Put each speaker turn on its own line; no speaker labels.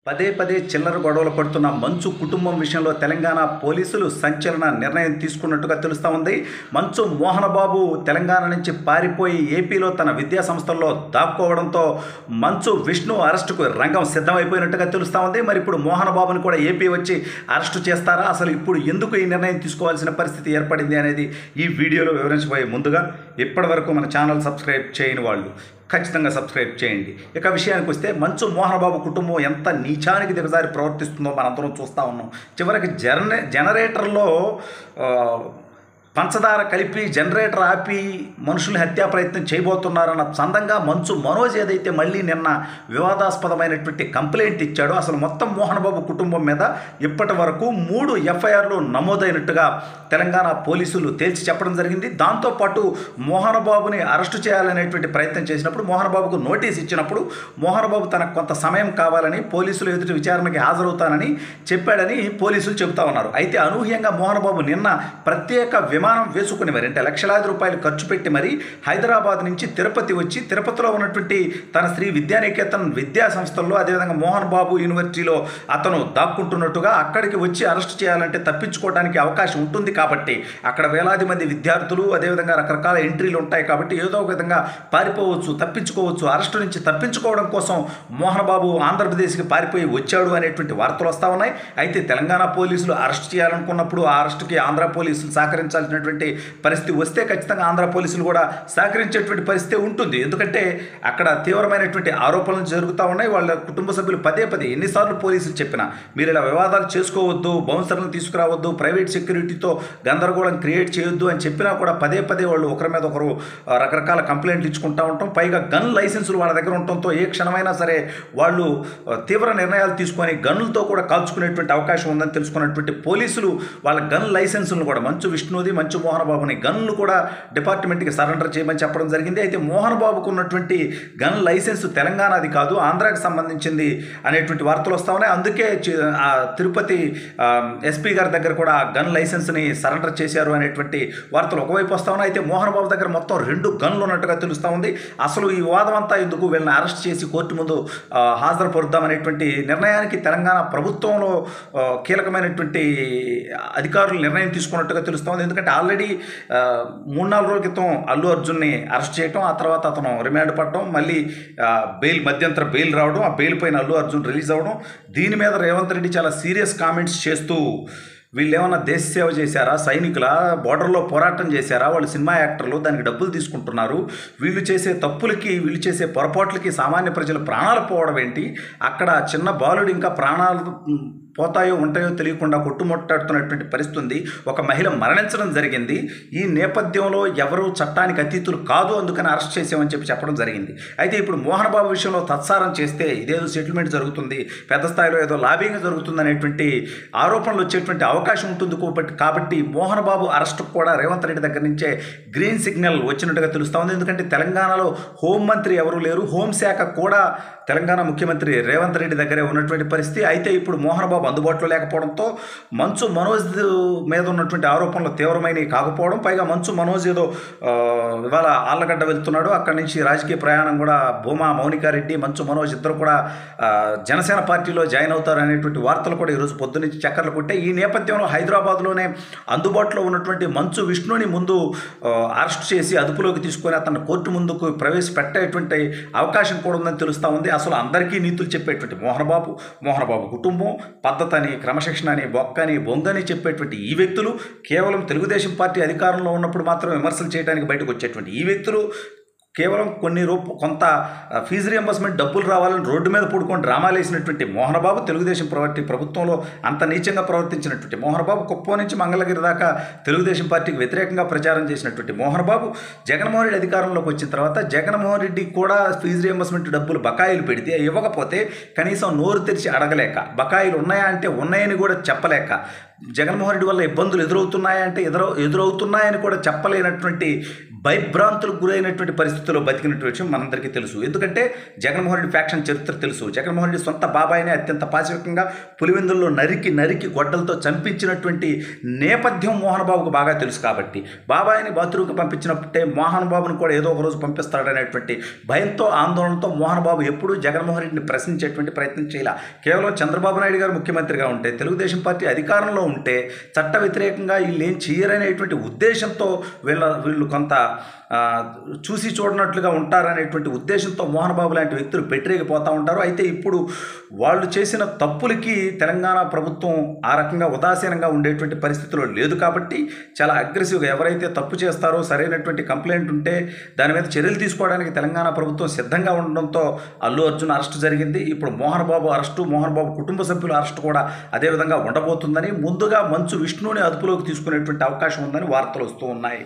పదే పదే చిల్లర గొడవలు పడుతున్న మంచు కుటుంబం విషయంలో తెలంగాణ పోలీసులు సంచలన నిర్ణయం తీసుకున్నట్టుగా తెలుస్తూ ఉంది. మంచు మోహన్ బాబు తెలంగాణ నుంచి పారిపోయి ఏపీలో తన విద్యా సంస్థల్లో దాక్కోవడంతో మంచు విష్ణు అరెస్టుకు రంగం సిద్ధమైపోయినట్టుగా తెలుస్తూ ఉంది. మరి ఇప్పుడు మోహన్ బాబుని కూడా ఏపీ వచ్చి అరెస్టు చేస్తారా? అసలు ఇప్పుడు ఎందుకు ఈ నిర్ణయం తీసుకోవాల్సిన పరిస్థితి ఏర్పడింది అనేది ఈ వీడియోలో వివరించబోయే ముందుగా ఇప్పటివరకు మన ఛానల్ సబ్స్క్రైబ్ చేయని వాళ్ళు ఖచ్చితంగా సబ్స్క్రైబ్ చేయండి. ఇక విషయానికి వస్తే మంచు మోహన్ బాబు కుటుంబం ఎంత నీచానికి దిగజారి ప్రవర్తిస్తుందో మనందరం చూస్తూ ఉన్నాం. చివరికి జనరేటర్లో పంచదార కలిపి జనరేటర్ ఆపి మనుషుల్ని హత్యా ప్రయత్నం చేయబోతున్నారన్న చందంగా మంచు మనోజ్ ఏదైతే మళ్ళీ నిన్న వివాదాస్పదమైనటువంటి కంప్లైంట్ ఇచ్చాడో, అసలు మొత్తం మోహన్ బాబు కుటుంబం మీద ఇప్పటి వరకు 3 ఎఫ్ఐఆర్లు నమోదైనట్టుగా తెలంగాణ పోలీసులు తేల్చి చెప్పడం జరిగింది. దాంతోపాటు మోహన్ బాబుని అరెస్టు చేయాలనేటువంటి ప్రయత్నం చేసినప్పుడు మోహన్ బాబుకు నోటీస్ ఇచ్చినప్పుడు మోహన్ బాబు తనకు కొంత సమయం కావాలని పోలీసులు ఎదుటి విచారణకి హాజరవుతానని చెప్పాడని పోలీసులు చెబుతా ఉన్నారు. అయితే అనూహ్యంగా మోహన్ బాబు నిన్న ప్రత్యేక విమానం వేసుకుని మరి అంటే లక్షలాది రూపాయలు ఖర్చు పెట్టి మరి హైదరాబాద్ నుంచి తిరుపతి వచ్చి తిరుపతిలో ఉన్నటువంటి తన శ్రీ విద్యానికేతన్ విద్యా సంస్థల్లో అదేవిధంగా మోహన్ బాబు యూనివర్సిటీలో అతను దాక్కుంటున్నట్టుగా అక్కడికి వచ్చి అరెస్ట్ చేయాలంటే తప్పించుకోవడానికి అవకాశం ఉంటుంది కాబట్టి అక్కడ వేలాది మంది విద్యార్థులు అదేవిధంగా రకరకాల ఎంట్రీలు ఉంటాయి కాబట్టి ఏదో ఒక విధంగా పారిపోవచ్చు, తప్పించుకోవచ్చు. అరెస్టు నుంచి తప్పించుకోవడం కోసం మోహన్ బాబు ఆంధ్రప్రదేశ్కి పారిపోయి వచ్చాడు అనేటువంటి వార్తలు వస్తూ ఉన్నాయి. అయితే తెలంగాణ పోలీసులు అరెస్ట్ చేయాలనుకున్నప్పుడు ఆ అరెస్టుకి ఆంధ్ర పోలీసులు సహకరించాల్సిన పరిస్థితి వస్తే ఖచ్చితంగా ఆంధ్ర పోలీసులు కూడా సహకరించేటువంటి పరిస్థితి ఉంటుంది. ఎందుకంటే అక్కడ తీవ్రమైనటువంటి ఆరోపణలు జరుగుతూ ఉన్నాయి. వాళ్ళ కుటుంబ సభ్యులు పదే ఎన్నిసార్లు పోలీసులు చెప్పినా మీరు ఇలా వివాదాలు చేసుకోవద్దు, బౌన్సర్లను తీసుకురావద్దు, ప్రైవేట్ సెక్యూరిటీతో గందరగోళం క్రియేట్ చేయొద్దు అని చెప్పినా కూడా పదే వాళ్ళు ఒకరి మీద ఒకరు రకరకాల కంప్లైంట్లు ఇచ్చుకుంటూ ఉంటాం. పైగా గన్ లైసెన్సులు వాళ్ళ దగ్గర ఉండటంతో ఏ క్షణమైనా సరే వాళ్ళు తీవ్ర నిర్ణయాలు తీసుకొని గన్నులతో కూడా కాల్చుకునేటువంటి అవకాశం ఉందని తెలుసుకున్నటువంటి పోలీసులు వాళ్ళ గన్ లైసెన్సులను కూడా మంచు విష్ణుది మంచు మోహన్ బాబుని గన్ను కూడా డిపార్ట్మెంట్కి సరెండర్ చేయమని చెప్పడం జరిగింది. అయితే మోహన్ బాబుకు ఉన్నటువంటి గన్ లైసెన్స్ తెలంగాణది కాదు, ఆంధ్రాకి సంబంధించింది అనేటువంటి వార్తలు వస్తూ ఉన్నాయి. అందుకే తిరుపతి ఎస్పీ గారి దగ్గర కూడా గన్ లైసెన్స్ని సరెండర్ చేశారు అనేటువంటి వార్తలు ఒకవైపు వస్తూ ఉన్నాయి. అయితే మోహన్ బాబు దగ్గర మొత్తం 2 గన్లు ఉన్నట్టుగా తెలుస్తూ ఉంది. అసలు ఈ వాదం అంతా ఎందుకు వీళ్ళని అరెస్ట్ చేసి కోర్టు ముందు హాజరుపరుద్దామనేటువంటి నిర్ణయానికి తెలంగాణ ప్రభుత్వంలో కీలకమైనటువంటి అధికారులు నిర్ణయం తీసుకున్నట్టుగా తెలుస్తోంది. ఎందుకంటే ఆల్రెడీ 3-4 రోజుల క్రితం అల్లు అర్జున్ని అరెస్ట్ చేయడం, ఆ తర్వాత అతను రిమాండ్ పడడం, మళ్ళీ మధ్యంతర బెయిల్ రావడం, ఆ బెయిల్ పైన అల్లు అర్జున్ రిలీజ్ అవ్వడం, దీని మీద రేవంత్ రెడ్డి చాలా సీరియస్ కామెంట్స్ చేస్తూ వీళ్ళు ఏమన్నా దేశ సేవ చేశారా, సైనికుల బోర్డర్లో పోరాటం చేశారా, వాళ్ళు సినిమా యాక్టర్లు, దానికి డబ్బులు తీసుకుంటున్నారు, వీళ్ళు చేసే తప్పులకి వీళ్ళు చేసే పొరపాట్లకి సామాన్య ప్రజలు ప్రాణాలు పోవడం ఏంటి, అక్కడ చిన్న బాలుడు ఇంకా ప్రాణాలు పోతాయో ఉంటాయో తెలియకుండా కొట్టుముట్టాడుతున్నటువంటి పరిస్థితి ఉంది, ఒక మహిళ మరణించడం జరిగింది, ఈ నేపథ్యంలో ఎవరు చట్టానికి అతీతులు కాదు, అందుకని అరెస్ట్ చేసామని చెప్పడం జరిగింది. అయితే ఇప్పుడు మోహన్ బాబు విషయంలో తత్సారం చేస్తే ఇదేదో సెటిల్మెంట్ జరుగుతుంది, పెద్ద స్థాయిలో ఏదో లాబింగ్ జరుగుతుంది అనేటువంటి ఆరోపణలు వచ్చేటువంటి అవకాశం ఉంటుంది కాబట్టి మోహన్ బాబు అరెస్టుకు కూడా రేవంత్ రెడ్డి దగ్గర నుంచే గ్రీన్ సిగ్నల్ వచ్చినట్టుగా తెలుస్తూ ఉంది. ఎందుకంటే తెలంగాణలో హోంమంత్రి ఎవరు లేరు, హోంశాఖ కూడా తెలంగాణ ముఖ్యమంత్రి రేవంత్ రెడ్డి దగ్గరే ఉన్నటువంటి పరిస్థితి. అయితే ఇప్పుడు మోహన్ బాబు అందుబాటులో లేకపోవడంతో మంచు మనోజ్ మీద ఉన్నటువంటి ఆరోపణలు తీవ్రమైనవి కాకపోవడం, పైగా మంచు మనోజ్ ఏదో ఇవాళ ఆళ్ళగడ్డ వెళ్తున్నాడు, అక్కడి నుంచి రాజకీయ ప్రయాణం కూడా భూమా మౌనికారెడ్డి మంచు మనోజ్ ఇద్దరు కూడా జనసేన పార్టీలో జాయిన్ అవుతారు అనేటువంటి వార్తలు కూడా ఈరోజు పొద్దునుంచి చక్కర్లు కొట్టాయి. ఈ నేపథ్యంలో హైదరాబాద్లోనే అందుబాటులో ఉన్నటువంటి మంచు విష్ణుని ముందు అరెస్ట్ చేసి అదుపులోకి తీసుకొని అతను కోర్టు ముందుకు ప్రవేశపెట్టేటువంటి అవకాశం కూడా ఉందని తెలుస్తూ ఉంది. అసలు అందరికీ నీతులు చెప్పేటువంటి మోహన్ బాబు కుటుంబం పద్ధతని, క్రమశిక్షణ అని, బొక్కని, బొంగని చెప్పేటువంటి ఈ వ్యక్తులు కేవలం తెలుగుదేశం పార్టీ అధికారంలో ఉన్నప్పుడు మాత్రం విమర్శలు చేయడానికి బయటకు వచ్చేటువంటి ఈ వ్యక్తులు కేవలం కొంత ఫీజు రియంబర్స్మెంట్ డబ్బులు రావాలని రోడ్డు మీద పడుకొని డ్రామాలు వేసినటువంటి మోహన్ బాబు, తెలుగుదేశం ప్రభుత్వంలో అంత నీచంగా ప్రవర్తించినటువంటి మోహన్ బాబు, కుప్పం నుంచి మంగళగిరి దాకా తెలుగుదేశం పార్టీకి వ్యతిరేకంగా ప్రచారం చేసినటువంటి మోహన్ బాబు, జగన్మోహన్ రెడ్డి అధికారంలోకి వచ్చిన తర్వాత జగన్మోహన్ రెడ్డి కూడా ఫీజు రియంబర్స్మెంట్ డబ్బులు బకాయిలు పెడితే ఇవ్వకపోతే కనీసం నోరు తెరిచి అడగలేక, బకాయిలు ఉన్నాయా అంటే ఉన్నాయని కూడా చెప్పలేక, జగన్మోహన్ రెడ్డి వల్ల ఇబ్బందులు ఎదురవుతున్నాయంటే ఎదురవుతున్నాయని కూడా చెప్పలేనటువంటి భయభ్రాంతులకు గురైనటువంటి పరిస్థితుల్లో బతికినటువంటి విషయం మనందరికీ తెలుసు. ఎందుకంటే జగన్మోహన్ రెడ్డి ఫ్యాక్షన్ చరిత్ర తెలుసు. జగన్మోహన్ రెడ్డి సొంత బాబాయిని అత్యంత పాశవికంగా పులివెందుల్లో నరికి గొడ్డలతో చంపించినటువంటి నేపథ్యం మోహన్ బాబుకు బాగా తెలుసు. కాబట్టి బాబాయిని బాత్రూమ్కి పంపించినప్పుడే మోహన్ బాబును కూడా ఏదో ఒక రోజు పంపిస్తాడనేటువంటి భయంతో, ఆందోళనతో మోహన్ బాబు ఎప్పుడూ జగన్మోహన్ రెడ్డిని ప్రశ్నించేటువంటి ప్రయత్నం చేయాల. కేవలం చంద్రబాబు నాయుడు గారు ముఖ్యమంత్రిగా ఉంటే, తెలుగుదేశం పార్టీ అధికారంలో ఉంటే చట్ట వ్యతిరేకంగా వీళ్ళు ఏం చేయరనేటువంటి ఉద్దేశంతో వీళ్ళు కొంత చూసి చూడనట్లుగా ఉంటారనేటువంటి ఉద్దేశంతో మోహన్ బాబు లాంటి వ్యక్తులు పెట్టిరేగిపోతూ ఉంటారు. అయితే ఇప్పుడు వాళ్ళు చేసిన తప్పులకి తెలంగాణ ప్రభుత్వం ఆ రకంగా ఉదాసీనంగా ఉండేటువంటి పరిస్థితిలో లేదు. కాబట్టి చాలా అగ్రెసివ్గా ఎవరైతే తప్పు చేస్తారో, సరైనటువంటి కంప్లైంట్ ఉంటే దాని మీద చర్యలు తీసుకోవడానికి తెలంగాణ ప్రభుత్వం సిద్ధంగా ఉండడంతో అల్లు అర్జున్ అరెస్టు జరిగింది. ఇప్పుడు మోహన్ బాబు అరెస్టు, మోహన్ బాబు కుటుంబ సభ్యుల అరెస్టు కూడా అదేవిధంగా ఉండబోతుందని, ముందుగా మంచు విష్ణుని అదుపులోకి తీసుకునేటువంటి అవకాశం ఉందని వార్తలు వస్తూ ఉన్నాయి.